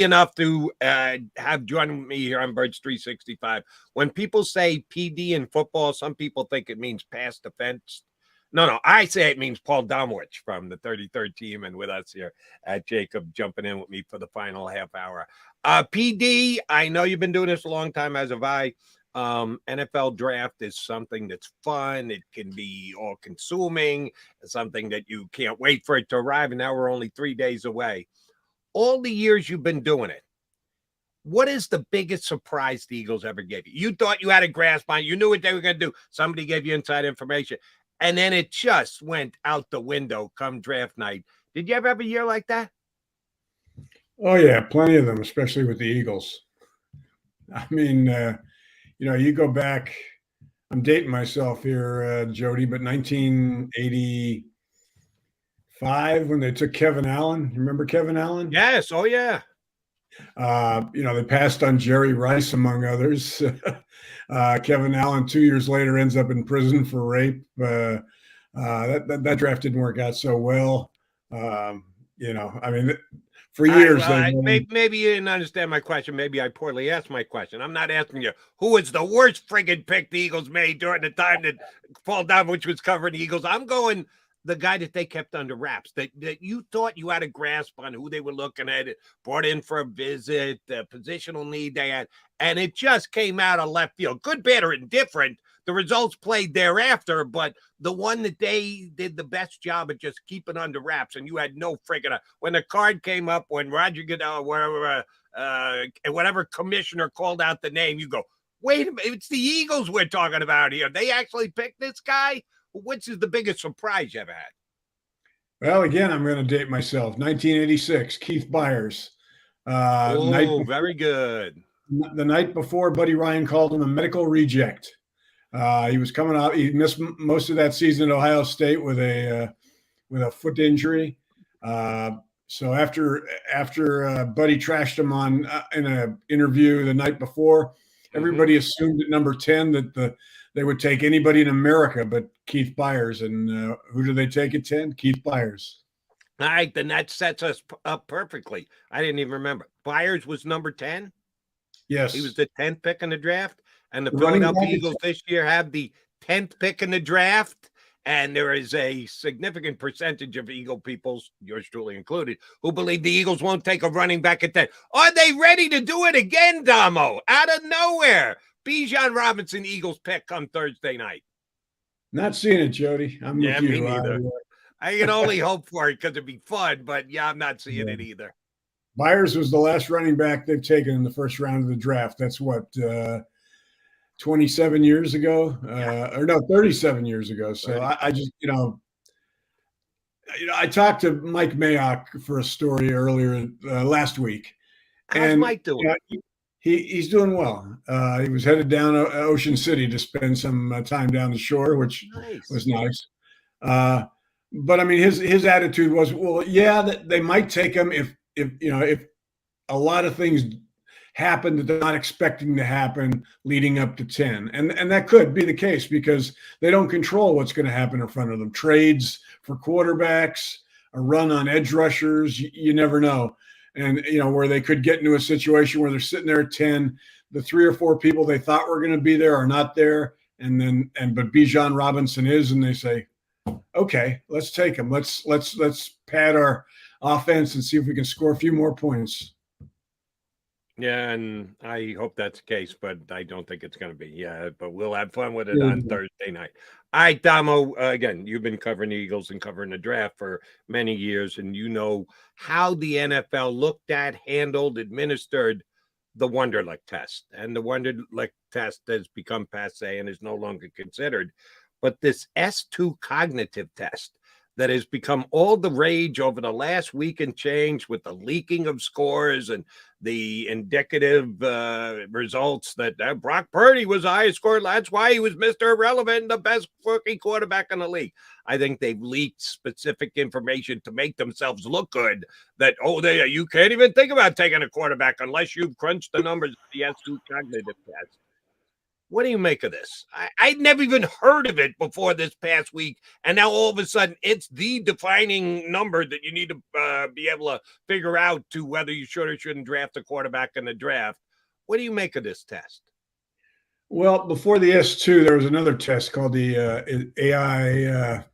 enough to have joined me here on Birds 365. When people say PD in football, some people think it means pass defense. No, I say it means Paul Domowitch from the 33rd team and with us here at JAKIB, jumping in with me for the final half hour. PD, I know you've been doing this a long time, as have I. NFL draft is something that's fun. It can be all consuming. It's something that you can't wait for it to arrive. And now we're only 3 days away. All the years you've been doing it, what is the biggest surprise the Eagles ever gave you? You thought you had a grasp on it. You knew what they were going to do. Somebody gave you inside information. And then it just went out the window come draft night. Did you ever have a year like that? Oh, yeah, plenty of them, especially with the Eagles. I mean, you go back, I'm dating myself here, Jody, but 1985 when they took Kevin Allen. You remember Kevin Allen? Yes. Oh, yeah. They passed on Jerry Rice, among others. Kevin Allen, 2 years later, ends up in prison for rape. That draft didn't work out so well. For years. Maybe you didn't understand my question. Maybe I poorly asked my question. I'm not asking you who was the worst friggin' pick the Eagles made during the time that Paul Domowitch was covering the Eagles. I'm going the guy that they kept under wraps, that you thought you had a grasp on who they were looking at, brought in for a visit, the positional need they had, and it just came out of left field. Good, bad, or indifferent. The results played thereafter, but the one that they did the best job at just keeping under wraps, and you had no friggin' when the card came up, when Roger Goodell, whatever commissioner called out the name, you go, wait a minute, it's the Eagles we're talking about here. They actually picked this guy? Which is the biggest surprise you ever had? Well, again, I'm going to date myself. 1986, Keith Byers. Very good. The night before, Buddy Ryan called him a medical reject. He was coming out. He missed most of that season at Ohio State with a foot injury. So after Buddy trashed him on in an interview the night before, everybody assumed at number 10 that they would take anybody in America but Keith Byers. And who do they take at 10? Keith Byers. All right, then that sets us up perfectly. I didn't even remember. Byers was number 10? Yes. He was the 10th pick in the draft. And the Philadelphia Eagles this year have the 10th pick in the draft. And there is a significant percentage of Eagle people, yours truly included, who believe the Eagles won't take a running back at 10. Are they ready to do it again, Damo? Out of nowhere. Bijan Robinson, Eagles pick come Thursday night. Not seeing it, Jody. I'm with you. Me neither. I can only hope for it because it'd be fun, but I'm not seeing it either. Byers was the last running back they've taken in the first round of the draft. That's what, 27 years ago, 37 years ago. So I just, I talked to Mike Mayock for a story earlier last week. How's Mike doing? He's doing well. He was headed down Ocean City to spend some time down the shore, which was nice. But I mean, his attitude was, well, yeah, that they might take him if a lot of things happen that they're not expecting to happen leading up to 10. And that could be the case because they don't control what's going to happen in front of them. Trades for quarterbacks, a run on edge rushers, you never know. And, where they could get into a situation where they're sitting there at 10, the 3 or 4 people they thought were going to be there are not there. But Bijan Robinson is, and they say, okay, let's take him. Let's pad our offense and see if we can score a few more points. Yeah, and I hope that's the case, but I don't think it's going to be. Yeah, but we'll have fun with it on Thursday night. All right, Damo, again, you've been covering the Eagles and covering the draft for many years, and you know how the NFL looked at, handled, administered the Wonderlic test. And the Wonderlic test has become passé and is no longer considered. But this S2 cognitive test that has become all the rage over the last week and change with the leaking of scores and the indicative results that Brock Purdy was the highest scorer. That's why he was Mr. Irrelevant and the best rookie quarterback in the league. I think they've leaked specific information to make themselves look good that, you can't even think about taking a quarterback unless you've crunched the numbers of the S2 cognitive test. What do you make of this? I'd never even heard of it before this past week, and now all of a sudden it's the defining number that you need to be able to figure out to whether you should or shouldn't draft a quarterback in the draft. What do you make of this test? Well, before the S2, there was another test called the AI.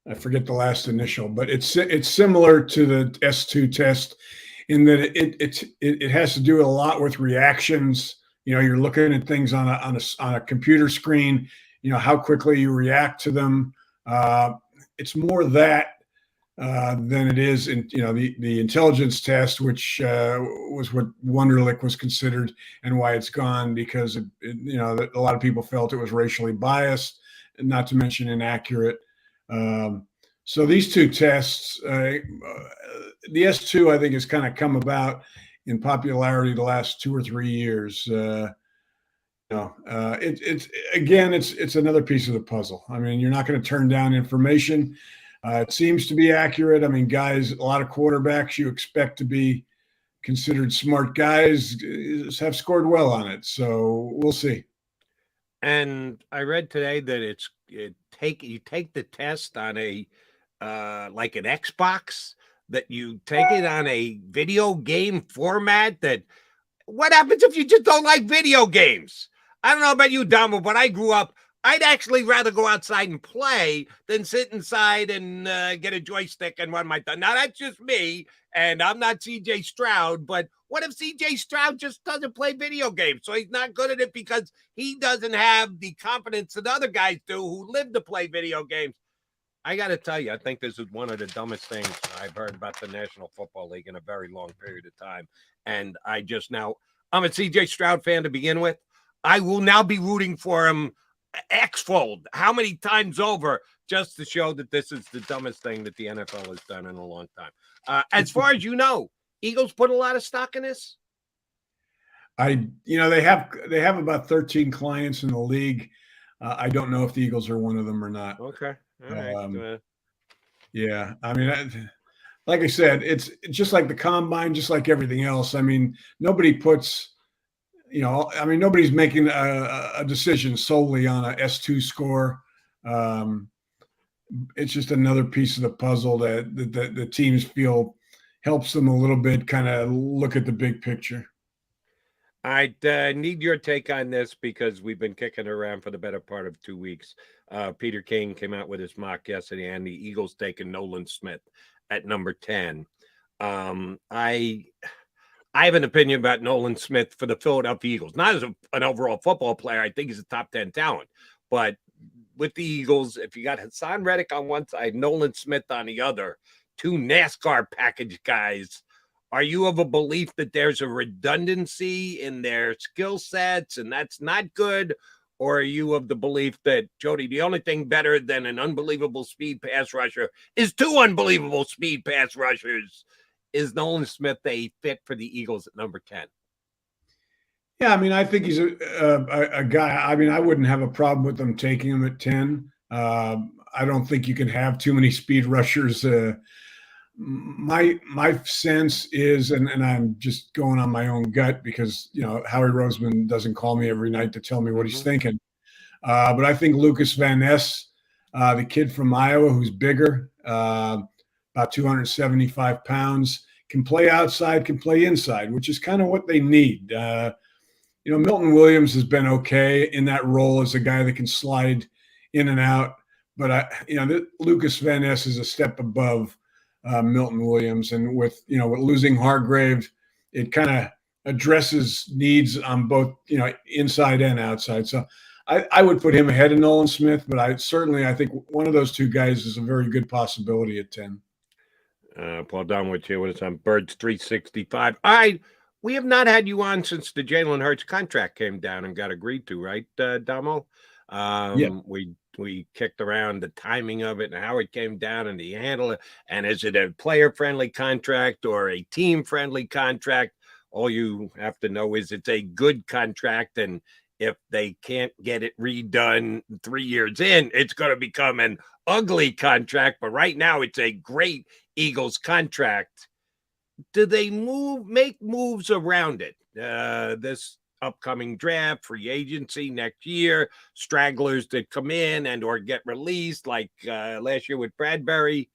I forget the last initial, but it's similar to the S2 test in that it has to do a lot with reactions. You're looking at things on a computer screen. How quickly you react to them. It's more that than it is in the intelligence test, which was what Wonderlic was considered and why it's gone, because a lot of people felt it was racially biased, not to mention inaccurate. So these two tests, the S2, I think, has kind of come about in popularity the last 2 or 3 years. It's another piece of the puzzle. I mean, you're not going to turn down information. It seems to be accurate. I mean, guys, a lot of quarterbacks you expect to be considered smart guys have scored well on it. So we'll see. And I read today that you take the test on a like an Xbox, that you take it on a video game format. That what happens if you just don't like video games? I don't know about you, Domo, but I grew up, I'd actually rather go outside and play than sit inside and get a joystick and run my thumb. Now, that's just me, and I'm not CJ Stroud, but what if CJ Stroud just doesn't play video games? So he's not good at it because he doesn't have the confidence that other guys do who live to play video games. I got to tell you, I think this is one of the dumbest things I've heard about the National Football League in a very long period of time. And I'm a CJ Stroud fan to begin with. I will now be rooting for him X-fold, how many times over, just to show that this is the dumbest thing that the NFL has done in a long time. As far as you know, Eagles put a lot of stock in this. They have about 13 clients in the league. I don't know if the Eagles are one of them or not. Okay. All right. Yeah. I mean, like I said, it's just like the combine, just like everything else. I mean, nobody puts, nobody's making a decision solely on a S2 score. It's just another piece of the puzzle that the teams feel helps them a little bit kind of look at the big picture. I need your take on this because we've been kicking around for the better part of 2 weeks. Peter King came out with his mock yesterday, and the Eagles taking Nolan Smith at number 10. I have an opinion about Nolan Smith for the Philadelphia Eagles. Not as an overall football player. I think he's a top 10 talent. But with the Eagles, if you got Hassan Reddick on one side, Nolan Smith on the other, two NASCAR package guys, are you of a belief that there's a redundancy in their skill sets and that's not good? Or are you of the belief that, Jody, the only thing better than an unbelievable speed pass rusher is two unbelievable speed pass rushers? Is Nolan Smith a fit for the Eagles at number 10? Yeah, I mean, I think he's a guy. I mean, I wouldn't have a problem with them taking him at 10. I don't think you can have too many speed rushers. My sense is, and I'm just going on my own gut because, Howie Roseman doesn't call me every night to tell me what he's thinking. But I think Lucas Van Ness, the kid from Iowa who's bigger, about 275 pounds, can play outside, can play inside, which is kind of what they need. Milton Williams has been okay in that role as a guy that can slide in and out. But Lucas Van Ness is a step above Milton Williams, and with losing Hargrave, it kind of addresses needs on both inside and outside. So I would put him ahead of Nolan Smith, but I think one of those two guys is a very good possibility at 10. Paul Domowitch here with us on Birds 365. All right, we have not had you on since the Jalen Hurts contract came down and got agreed to, right, Domo? Yeah. We kicked around the timing of it and how it came down and the handle it. And is it a player-friendly contract or a team-friendly contract? All you have to know is it's a good contract, and if they can't get it redone 3 years in, it's going to become an ugly contract. But right now, it's a great Eagles contract. Do they make moves around it? This upcoming draft, free agency next year, stragglers that come in and or get released, like last year with Bradbury.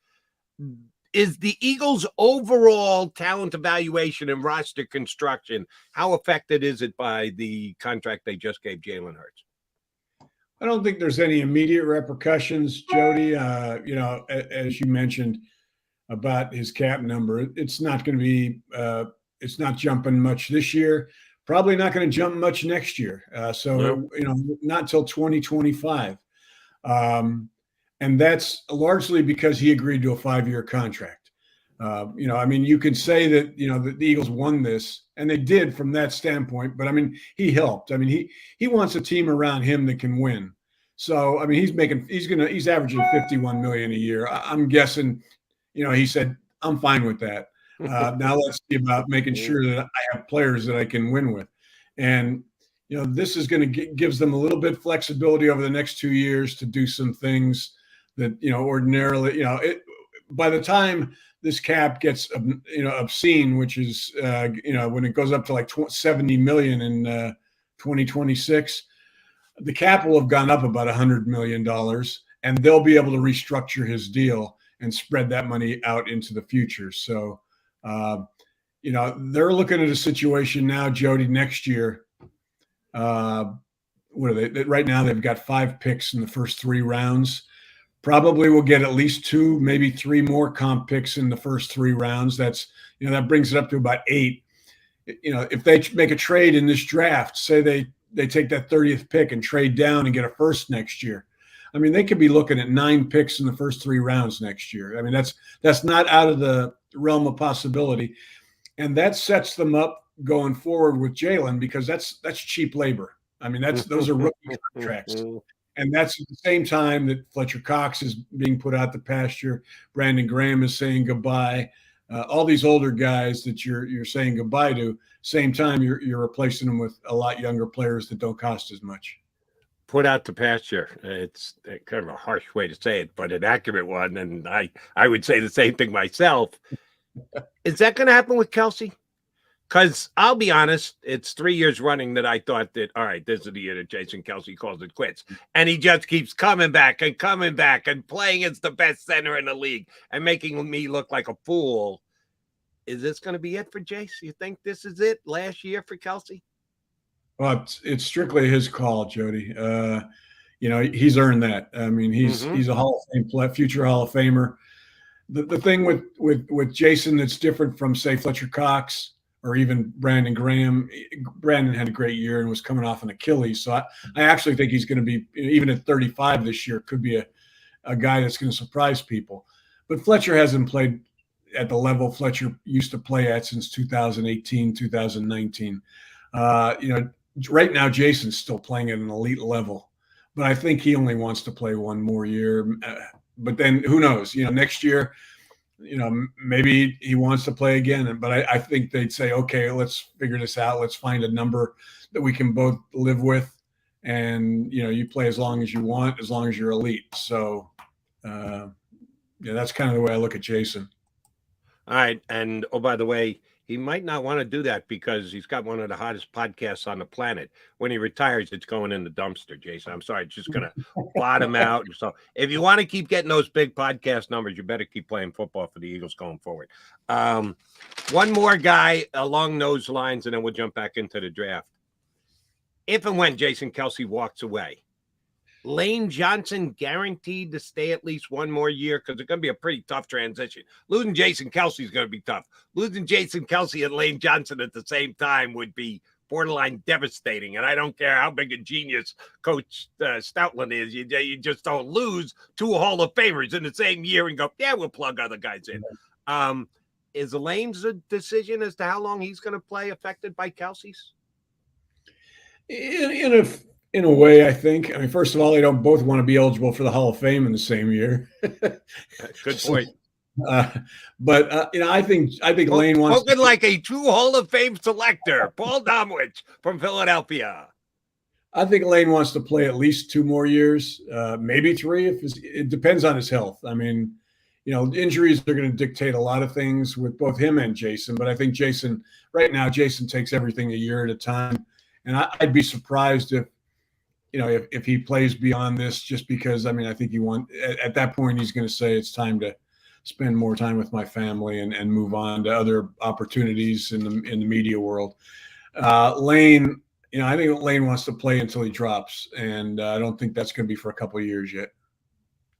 Is the Eagles' overall talent evaluation and roster construction, how affected is it by the contract they just gave Jalen Hurts? I don't think there's any immediate repercussions, Jody. As you mentioned about his cap number, it's not going to be, it's not jumping much this year. Probably not going to jump much next year. Not until 2025. And that's largely because he agreed to a 5-year contract. You could say that, the Eagles won this, and they did from that standpoint, but he helped. He wants a team around him that can win. So, he's averaging $51 million a year. I'm guessing, he said, I'm fine with that. Now let's see about making sure that I have players that I can win with. And, this is going to gives them a little bit flexibility over the next 2 years to do some things that, ordinarily, by the time this cap gets, obscene, which is, when it goes up to like 70 million in 2026, the cap will have gone up about $100 million, and they'll be able to restructure his deal and spread that money out into the future. So, they're looking at a situation now, Jody, next year. What are they? Right now, they've got 5 picks in the first 3 rounds. Probably will get at least 2, maybe 3 more comp picks in the first 3 rounds. That brings it up to about 8. If they make a trade in this draft, say they take that 30th pick and trade down and get a first next year, they could be looking at 9 picks in the first 3 rounds next year. That's not out of the realm of possibility, and that sets them up going forward with Jalen, because that's cheap labor. Those are rookie contracts. And that's at the same time that Fletcher Cox is being put out the pasture. Brandon Graham is saying goodbye. All these older guys that you're saying goodbye to, same time you're replacing them with a lot younger players that don't cost as much. Put out the pasture. It's kind of a harsh way to say it, but an accurate one. And I would say the same thing myself. Is that going to happen with Kelce? Because I'll be honest, it's 3 years running that I thought that, all right, this is the year that Jason Kelce calls it quits. And he just keeps coming back and playing as the best center in the league and making me look like a fool. Is this going to be it for Jace? You think this is it last year for Kelce? Well, it's strictly his call, Jody. He's earned that. He's a Hall of Fame future Hall of Famer. The thing with Jason that's different from, say, Fletcher Cox or even Brandon Graham. Brandon had a great year and was coming off an Achilles. So I actually think he's going to be, even at 35 this year, could be a guy that's going to surprise people. But Fletcher hasn't played at the level Fletcher used to play at since 2018, 2019. Right now, Jason's still playing at an elite level, but I think he only wants to play one more year. But then who knows? Next year, maybe he wants to play again. But I think they'd say, okay, let's figure this out. Let's find a number that we can both live with. And, you play as long as you want, as long as you're elite. So, that's kind of the way I look at Jason. All right. And, oh, by the way, he might not want to do that because he's got one of the hottest podcasts on the planet. When he retires, it's going in the dumpster, Jason. I'm sorry. It's just going to bottom out. So if you want to keep getting those big podcast numbers, you better keep playing football for the Eagles going forward. One more guy along those lines, and then we'll jump back into the draft. If and when Jason Kelce walks away, Lane Johnson guaranteed to stay at least one more year, because it's going to be a pretty tough transition. Losing Jason Kelce is going to be tough. Losing Jason Kelce and Lane Johnson at the same time would be borderline devastating. And I don't care how big a genius Coach Stoutland is. You just don't lose 2 Hall of Famers in the same year and go, yeah, we'll plug other guys in. Is Lane's decision as to how long he's going to play affected by Kelce's? In a way, I think. First of all, they don't both want to be eligible for the Hall of Fame in the same year. Good point. I think Lane wants spoken like a true Hall of Fame selector, Paul Domowitch from Philadelphia. I think Lane wants to play at least 2 more years, maybe 3. It depends on his health. Injuries are going to dictate a lot of things with both him and Jason. But I think Jason takes everything a year at a time. And I'd be surprised if, if he plays beyond this, just because, I mean, I think at that point, he's going to say it's time to spend more time with my family and move on to other opportunities in the media world. Lane, I think Lane wants to play until he drops, and I don't think that's going to be for a couple of years yet.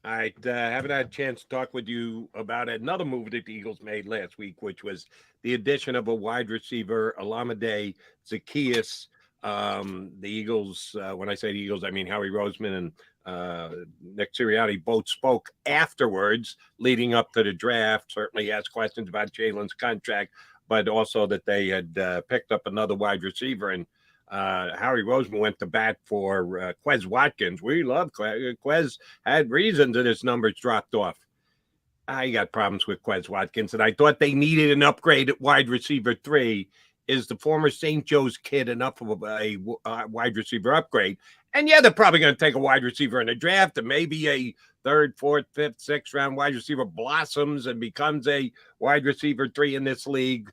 I haven't had a chance to talk with you about another move that the Eagles made last week, which was the addition of a wide receiver, Olamide Zaccheaus. The Eagles, when I say the Eagles, I mean Howie Roseman and Nick Sirianni both spoke afterwards, leading up to the draft. Certainly asked questions about Jalen's contract, but also that they had picked up another wide receiver. And Howie Roseman went to bat for Quez Watkins. We love Quez. Quez had reasons that his numbers dropped off. I got problems with Quez Watkins, and I thought they needed an upgrade at wide receiver 3. Is the former St. Joe's kid enough of a wide receiver upgrade? And yeah, they're probably going to take a wide receiver in the draft, and maybe a 3rd, 4th, 5th, 6th round wide receiver blossoms and becomes a wide receiver 3 in this league.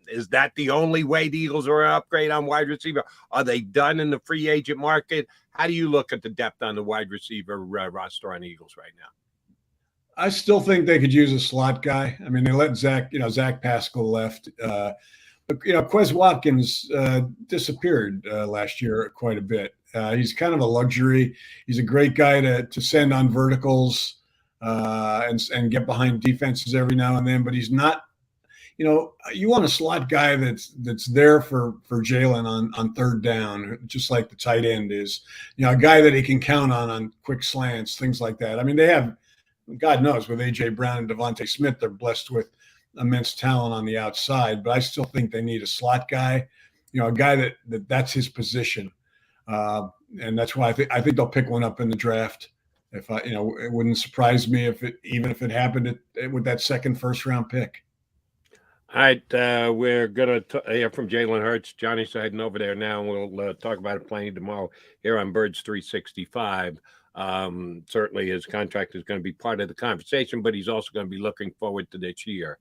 Is that the only way the Eagles are an upgrade on wide receiver? Are they done in the free agent market? How do you look at the depth on the wide receiver roster on the Eagles right now? I still think they could use a slot guy. I mean, they let Zach Pascal left. But, Quez Watkins disappeared last year quite a bit. He's kind of a luxury. He's a great guy to send on verticals and get behind defenses every now and then, but he's not, you want a slot guy that's there for Jalen on 3rd down, just like the tight end is, a guy that he can count on quick slants, things like that. I mean, they have, God knows, with A.J. Brown and Devontae Smith, they're blessed with immense talent on the outside, but I still think they need a slot guy, a guy that's his position. And that's why I think they'll pick one up in the draft. If it wouldn't surprise me if it happened with that second first-round pick. All right, we're going to hear from Jalen Hurts. Johnny's heading over there now, and we'll talk about it plenty tomorrow here on Birds 365. Certainly his contract is going to be part of the conversation, but he's also going to be looking forward to this year.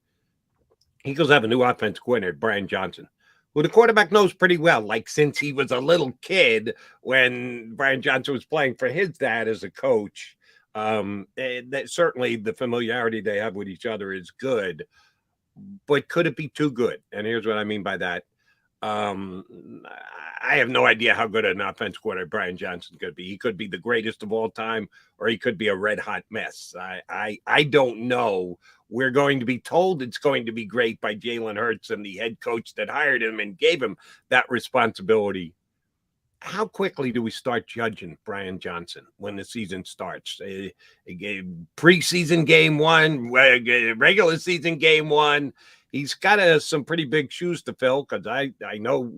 Eagles have a new offense coordinator, Brian Johnson, who the quarterback knows pretty well, like since he was a little kid when Brian Johnson was playing for his dad as a coach. Certainly the familiarity they have with each other is good. But could it be too good? And here's what I mean by that. I have no idea how good an offense coordinator Brian Johnson could be. He could be the greatest of all time, or he could be a red hot mess. I don't know. We're going to be told it's going to be great by Jalen Hurts and the head coach that hired him and gave him that responsibility. How quickly do we start judging Brian Johnson when the season starts? Preseason game 1, regular season game 1. He's got some pretty big shoes to fill, because I know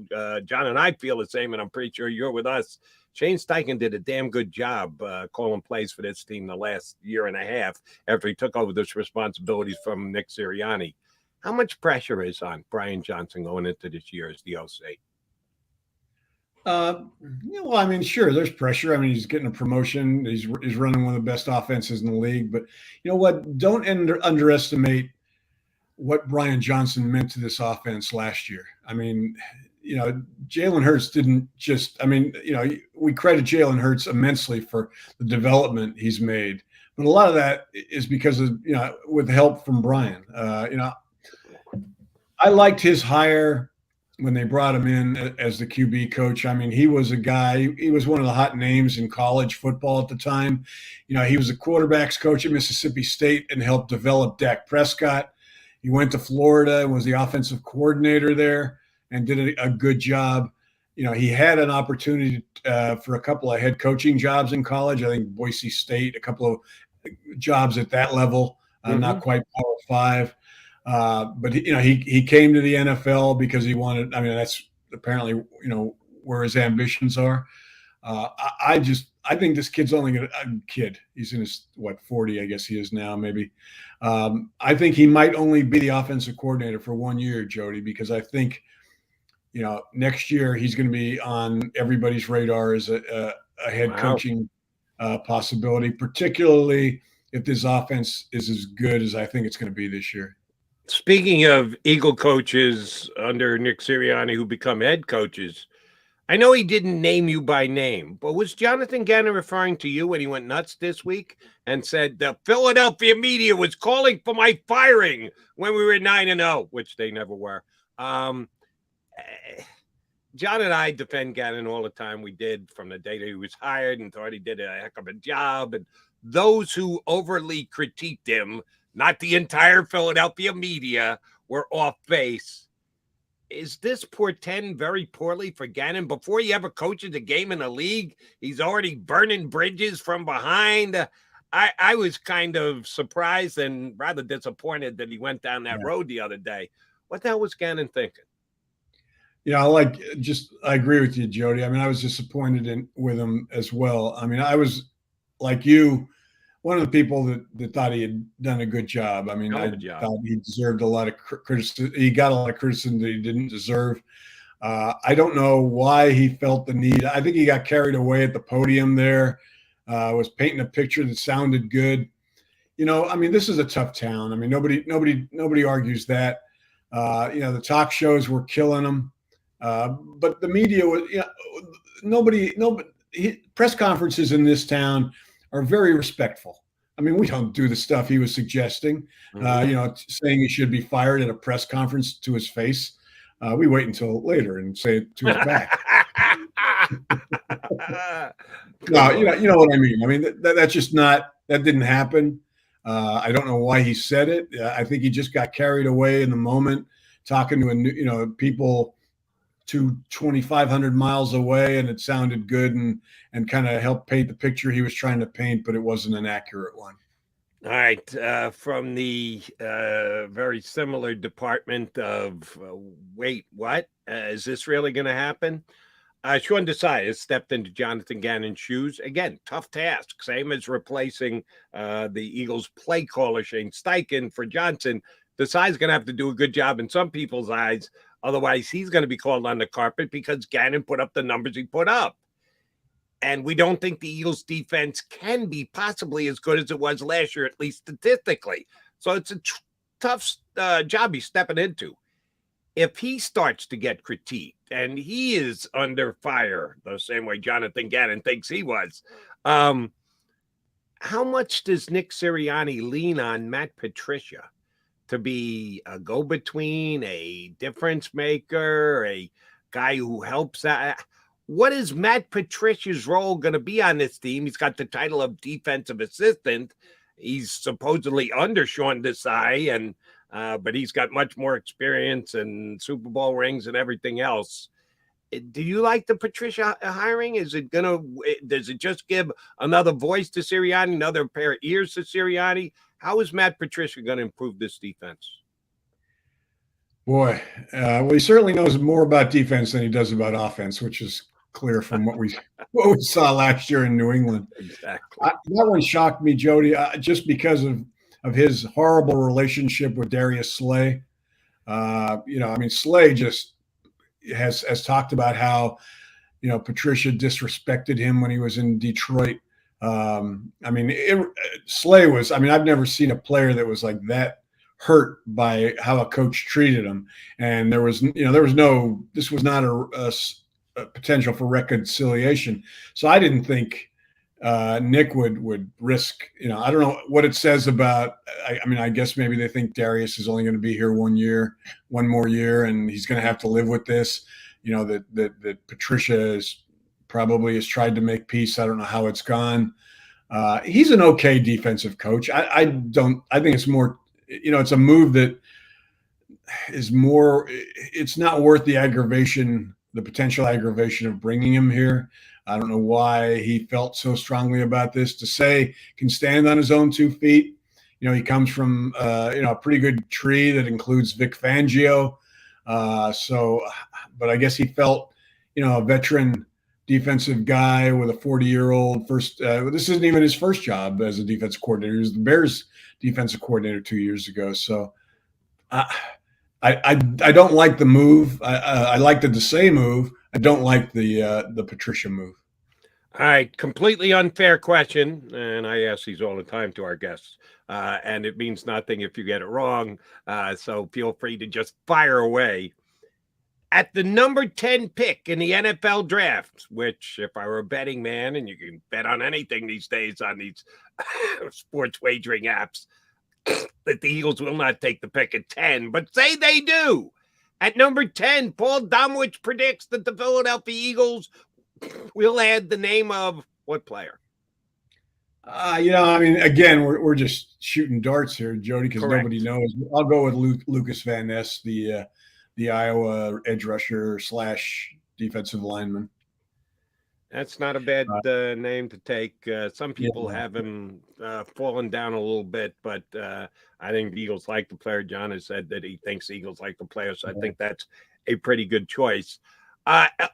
John and I feel the same, and I'm pretty sure you're with us. Shane Steichen did a damn good job calling plays for this team the last year and a half after he took over those responsibilities from Nick Sirianni. How much pressure is on Brian Johnson going into this year as the OC? Well, I mean, sure, there's pressure. I mean, he's getting a promotion. He's running one of the best offenses in the league. But you know what? Don't underestimate what Brian Johnson meant to this offense last year. I mean, Jalen Hurts didn't just – I mean, we credit Jalen Hurts immensely for the development he's made. But a lot of that is because of, with help from Brian. I liked his hire when they brought him in as the QB coach. I mean, he was a guy, he was one of the hot names in college football at the time. He was a quarterbacks coach at Mississippi State and helped develop Dak Prescott. He went to Florida and was the offensive coordinator there and did a good job. He had an opportunity for a couple of head coaching jobs in college. I think Boise State, a couple of jobs at that level, not quite Power 5. But he came to the NFL because he wanted. I mean, that's apparently where his ambitions are. I think this kid's only a kid. He's in his 40, I guess he is now, maybe. I think he might only be the offensive coordinator for 1 year, Jody, because I think next year he's going to be on everybody's radar as a head coaching possibility, particularly if this offense is as good as I think it's going to be this year. Speaking of Eagle coaches under Nick Sirianni who become head coaches, I know he didn't name you by name, but was Jonathan Gannon referring to you when he went nuts this week and said the Philadelphia media was calling for my firing when we were 9-0, which they never were? John and I defend Gannon all the time. We did from the day that he was hired and thought he did a heck of a job. And those who overly critiqued him, not the entire Philadelphia media, were off base. Is this portend very poorly for Gannon? Before he ever coaches a game in the league, he's already burning bridges from behind. I was kind of surprised and rather disappointed that he went down that road the other day. What the hell was Gannon thinking? Yeah, I agree with you, Jody. I mean, I was disappointed with him as well. I mean, I was like you, one of the people that thought he had done a good job. I mean, I thought he deserved a lot of criticism. He got a lot of criticism that he didn't deserve. I don't know why he felt the need. I think he got carried away at the podium there, was painting a picture that sounded good. I mean, this is a tough town. I mean, nobody argues that. The talk shows were killing him. But the media was, nobody, press conferences in this town are very respectful. I mean, we don't do the stuff he was suggesting, saying he should be fired at a press conference to his face. We wait until later and say it to his back. No, you know what I mean. I mean, that's just that didn't happen. I don't know why he said it. I think he just got carried away in the moment, talking to people 2,500 miles away, and it sounded good and kind of helped paint the picture he was trying to paint, but it wasn't an accurate one. All right. From the very similar department of wait, what? Is this really going to happen? Sean Desai has stepped into Jonathan Gannon's shoes. Again, tough task. Same as replacing the Eagles play caller Shane Steichen for Johnson. Desai's going to have to do a good job in some people's eyes. Otherwise, he's going to be called on the carpet because Gannon put up the numbers he put up. And we don't think the Eagles defense can be possibly as good as it was last year, at least statistically. So it's a tough job he's stepping into. If he starts to get critiqued and he is under fire the same way Jonathan Gannon thinks he was, how much does Nick Sirianni lean on Matt Patricia to be a go-between, a difference maker, a guy who helps out? What is Matt Patricia's role going to be on this team? He's got the title of defensive assistant. He's supposedly under Sean Desai, but he's got much more experience and Super Bowl rings and everything else. Do you like the Patricia hiring? Does it just give another voice to Sirianni, another pair of ears to Sirianni? How is Matt Patricia going to improve this defense? Boy, well, he certainly knows more about defense than he does about offense, which is clear from what we saw last year in New England. Exactly. That one shocked me, Jody, just because of his horrible relationship with Darius Slay. I mean, Slay just has talked about how, Patricia disrespected him when he was in Detroit. I mean, Slay was, I've never seen a player that was like that hurt by how a coach treated him. And this was not a potential for reconciliation. So I didn't think Nick would risk, I don't know what it says about, I guess maybe they think Darius is only going to be here one more year, and he's going to have to live with this, that Patricia has tried to make peace. I don't know how it's gone. He's an okay defensive coach. I think it's more, it's a move that is more, it's not worth the potential aggravation of bringing him here. I don't know why he felt so strongly about this. Desai can stand on his own 2 feet. He comes from, a pretty good tree that includes Vic Fangio. But I guess he felt, a veteran defensive guy with a 40-year-old first. This isn't even his first job as a defensive coordinator. He was the Bears defensive coordinator 2 years ago. So I don't like the move. I like the Desai move. I don't like the Patricia move. All right, completely unfair question, and I ask these all the time to our guests, and it means nothing if you get it wrong. So feel free to just fire away. At the number 10 pick in the NFL draft, which, if I were a betting man, and you can bet on anything these days on these sports wagering apps, that the Eagles will not take the pick at 10, but say they do. At number 10, Paul Domowitch predicts that the Philadelphia Eagles will add the name of what player? I mean, again, we're just shooting darts here, Jody, because nobody knows. I'll go with Lucas Van Ness, the Iowa edge rusher / defensive lineman. That's not a bad name to take. Some people have him fallen down a little bit, but I think the Eagles like the player. John has said that he thinks the Eagles like the player, so I think that's a pretty good choice.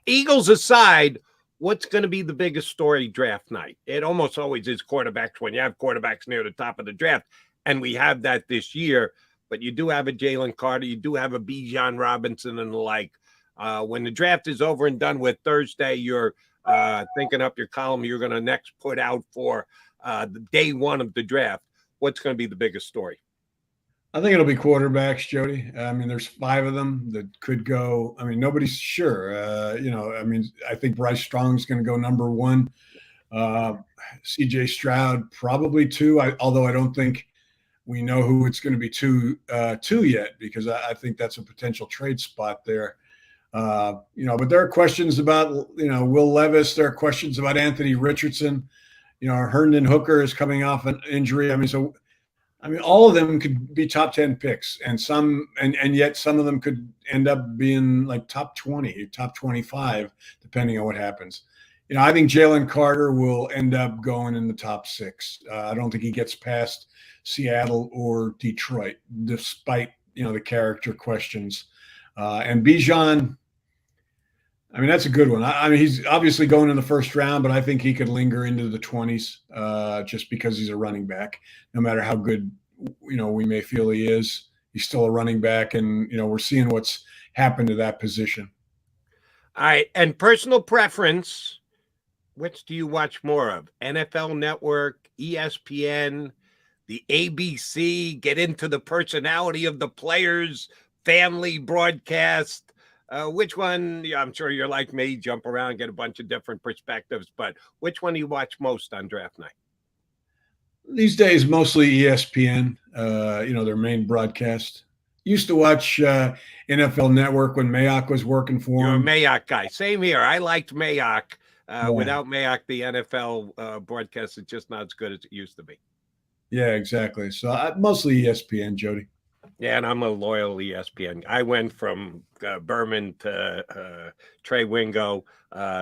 Eagles aside, what's going to be the biggest story draft night? It almost always is quarterbacks when you have quarterbacks near the top of the draft, and we have that this year. But you do have a Jalen Carter, you do have a Bijan Robinson and the like. When the draft is over and done with Thursday, you're thinking up your column you're going to next put out for the day one of the draft. What's going to be the biggest story? I think it'll be quarterbacks, Jody. I mean, there's 5 of them that could go. I mean, nobody's sure. I think Bryce Strong's going to go number 1. CJ Stroud probably 2. Although I don't think we know who it's going to be 2 yet, because I think that's a potential trade spot there. But there are questions about, Will Levis. There are questions about Anthony Richardson. Herndon Hooker is coming off an injury. I mean, all of them could be top 10 picks, and yet some of them could end up being like top 20, top 25, depending on what happens. I think Jalen Carter will end up going in the top 6. I don't think he gets past Seattle or Detroit, despite, the character questions. And Bijan, I mean, that's a good one. I mean, he's obviously going in the first round, but I think he could linger into the 20s just because he's a running back. No matter how good, we may feel he is, he's still a running back, and, we're seeing what's happened to that position. All right. And personal preference, which do you watch more of? NFL Network, ESPN, the ABC, get into the personality of the players, family broadcast. Which one? I'm sure you're like me, jump around, get a bunch of different perspectives, but which one do you watch most on draft night? These days, mostly ESPN, their main broadcast. Used to watch NFL Network when Mayock was working for him. You're a Mayock guy. Same here. I liked Mayock. Without Mayock, the NFL broadcast is just not as good as it used to be. Yeah, exactly. So mostly ESPN, Jody. Yeah, and I'm a loyal ESPN. I went from Berman to Trey Wingo,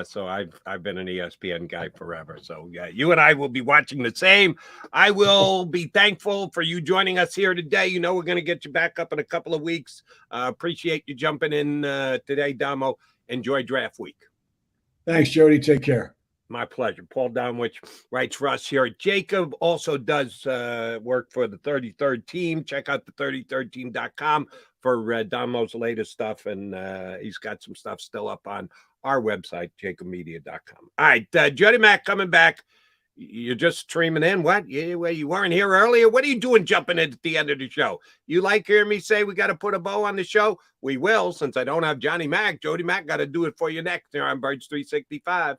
so I've been an ESPN guy forever. So yeah, you and I will be watching the same. I will be thankful for you joining us here today. We're going to get you back up in a couple of weeks. Appreciate you jumping in today, Damo. Enjoy draft week. Thanks, Jody. Take care. My pleasure. Paul Domowitch writes for us here at JAKIB, also does work for the 33rd Team. Check out the 33rdteam.com for Damo's latest stuff, and he's got some stuff still up on our website, jakibmedia.com. All right, Jody Mack coming back. You're just streaming in. What? You weren't here earlier? What are you doing jumping in at the end of the show? You like hearing me say we got to put a bow on the show? We will, since I don't have Johnny Mack. Jody Mack got to do it for you next here on Birds 365.